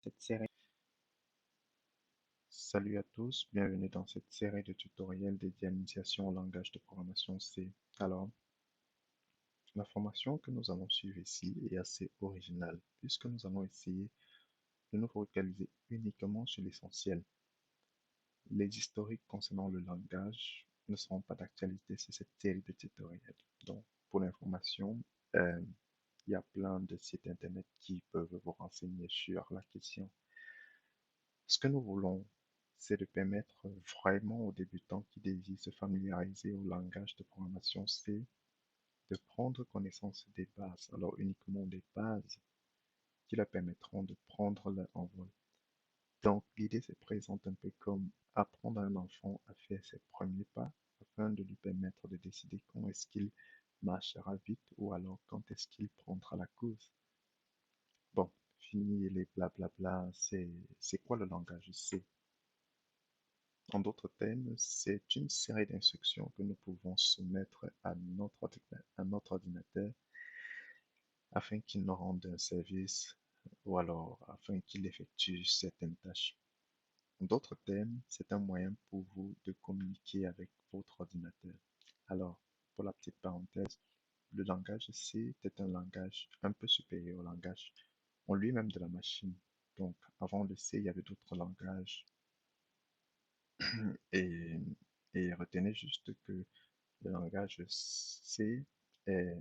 Cette série. Salut à tous, bienvenue dans cette série de tutoriels dédiés à l'initiation au langage de programmation C. Alors, la formation que nous allons suivre ici est assez originale, puisque nous allons essayer de nous focaliser uniquement sur l'essentiel. Les historiques concernant le langage ne seront pas d'actualité sur cette série de tutoriels. Donc, pour l'information, euh, il y a plein de sites internet qui peuvent vous renseigner sur la question. Ce que nous voulons, c'est de permettre vraiment aux débutants qui désirent se familiariser au langage de programmation C de prendre connaissance des bases, alors uniquement des bases qui leur permettront de prendre leur envol. Donc l'idée se présente un peu comme apprendre à un enfant à faire ses premiers pas afin de lui permettre de décider quand est-ce qu'il marchera vite ou alors quand est-ce qu'il prendra la course. Bon, fini les blablabla, c'est quoi le langage C? En d'autres termes, c'est une série d'instructions que nous pouvons soumettre à notre ordinateur afin qu'il nous rende un service ou alors afin qu'il effectue certaines tâches. En d'autres termes, c'est un moyen pour vous de communiquer avec votre ordinateur. Alors, pour la petite parenthèse, le langage C est un langage un peu supérieur au langage en lui-même de la machine. Donc, avant le C, il y avait d'autres langages et, et retenez juste que le langage C est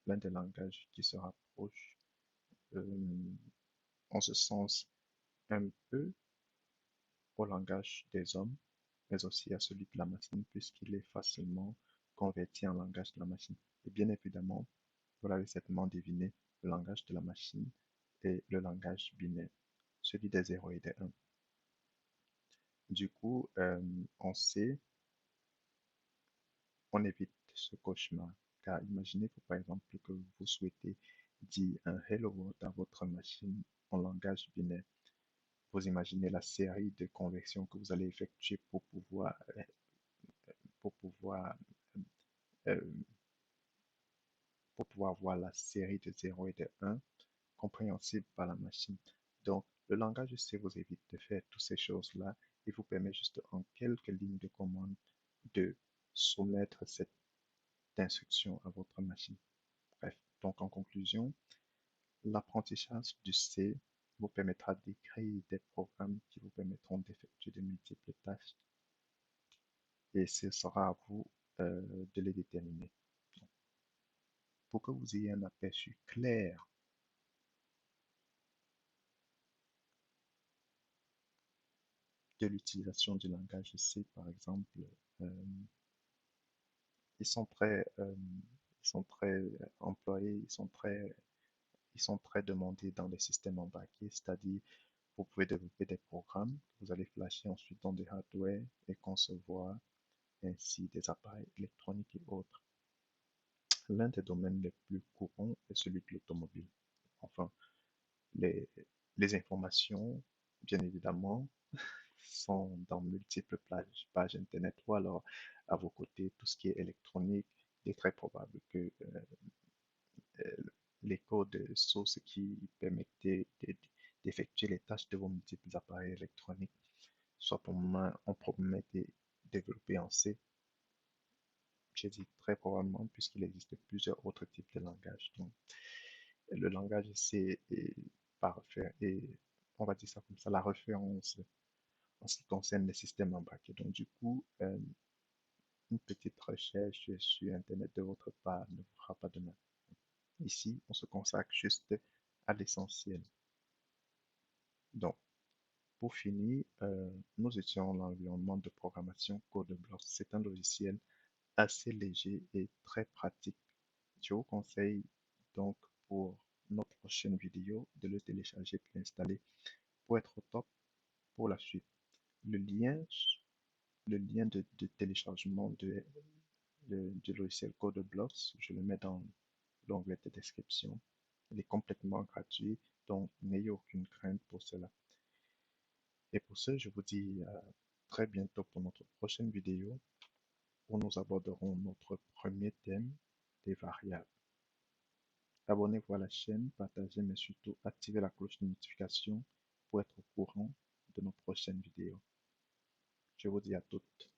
l'un des langages qui se rapproche euh, en ce sens un peu au langage des hommes, mais aussi à celui de la machine, puisqu'il est facilement converti en langage de la machine. Et bien évidemment, vous l'avez certainement deviné, le langage de la machine est le langage binaire, celui des 0 et des 1. Du coup, on sait, on évite ce cauchemar. Car imaginez-vous par exemple que vous souhaitez dire un Hello World à votre machine en langage binaire. Vous imaginez la série de conversions que vous allez effectuer pour pouvoir, euh, pour pouvoir voir la série de 0 et de 1 compréhensible par la machine. Donc, le langage C vous évite de faire toutes ces choses-là et vous permet juste en quelques lignes de commande de soumettre cette instruction à votre machine. Bref, donc en conclusion, l'apprentissage du C vous permettra d'écrire des programmes qui vous permettront d'effectuer de multiples tâches et ce sera à vous de les déterminer. Pour que vous ayez un aperçu clair de l'utilisation du langage C, par exemple, euh, ils sont très employés, ils sont très demandés dans les systèmes embarqués, c'est-à-dire vous pouvez développer des programmes que vous allez flasher ensuite dans des hardware et concevoir ainsi des appareils électroniques et autres. L'un des domaines les plus courants est celui de l'automobile. Enfin, les, les informations, bien évidemment, sont dans multiples pages Internet ou alors à vos côtés, tout ce qui est électronique, il est très probable que euh, les codes sources qui permettaient d'effectuer les tâches de vos multiples appareils électroniques soient probablement été développés en C. J'ai dit très probablement puisqu'il existe plusieurs autres types de langages. Donc, le langage C est parfait et on va dire ça comme ça, la référence en ce qui concerne les systèmes embarqués. Donc, du coup, une petite recherche sur Internet de votre part ne vous fera pas de mal. Ici, on se consacre juste à l'essentiel. Donc, pour finir, nous étions dans l'environnement de programmation CodeBlocks. C'est un logiciel assez léger et très pratique. Je vous conseille donc pour notre prochaine vidéo de le télécharger, de l'installer pour être au top pour la suite. Le lien, le lien de téléchargement du logiciel CodeBlocks, je le mets dans l'onglet de description. Il est complètement gratuit, donc n'ayez aucune crainte pour cela. Et pour ce, je vous dis à très bientôt pour notre prochaine vidéo où nous aborderons notre premier thème des variables. Abonnez-vous à la chaîne, partagez, mais surtout activez la cloche de notification pour être au courant de nos prochaines vidéos. Je vous dis à toutes.